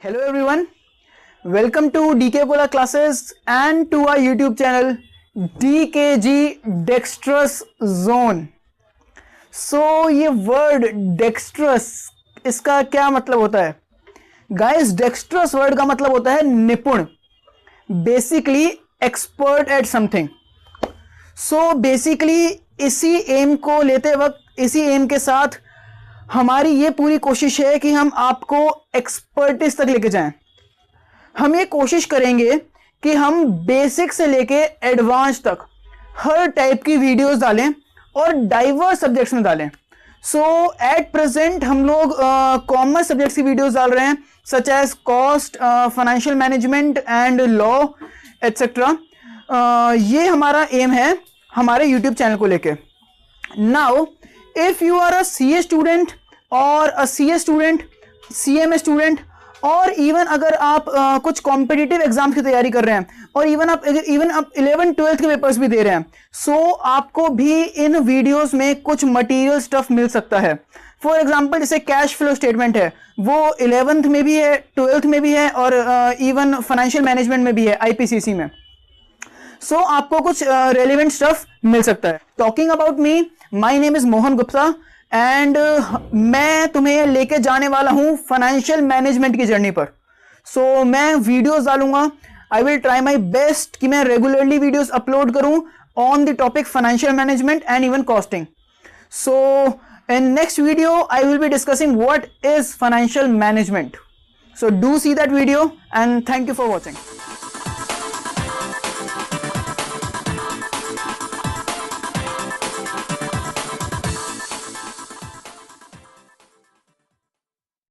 Hello everyone, welcome to DK Gola Classes and to our YouTube channel DKG Dexterous Zone. So ये word dexterous इसका क्या मतलब होता है? Guys, dexterous वर्ड का मतलब होता है निपुण, basically expert at something. So basically इसी एम को लेते वक्त, इसी एम के साथ हमारी ये पूरी कोशिश है कि हम आपको एक्सपर्टिस तक लेके जाएं. हम ये कोशिश करेंगे कि हम बेसिक से लेके एडवांस तक हर टाइप की वीडियोस डालें और डाइवर्स सब्जेक्ट्स में डालें. सो एट प्रेजेंट हम लोग कॉमर्स सब्जेक्ट्स की वीडियोस डाल रहे हैं, such as cost, financial management and law etcetera. ये हमारा एम है हमारे यूट्यूब चैनल को लेके. Now if you are a CA student or a CS student, CMA student, और इवन अगर आप कुछ कॉम्पिटिटिव एग्जाम्स की तैयारी कर रहे हैं और इवन आप 11-12 के पेपर्स भी दे रहे हैं, सो आपको भी इन वीडियोस में कुछ मटेरियल स्टफ मिल सकता है. फॉर एग्जांपल जैसे कैश फ्लो स्टेटमेंट है, वो 11th में भी है, 12th में भी है और इवन फाइनेंशियल मैनेजमेंट में भी है, IPCC में. सो आपको कुछ रेलिवेंट स्टफ मिल सकता है. Talking about me, my name is Mohan Gupta and मैं तुम्हें लेके जाने वाला हूं फाइनेंशियल मैनेजमेंट की जर्नी पर. सो मैं वीडियोस डालूंगा. I will try my best कि मैं रेगुलरली वीडियोस अपलोड करूं on the topic financial management and even costing. So in next video I will be discussing what is financial management. So do see that video and thank you for watching.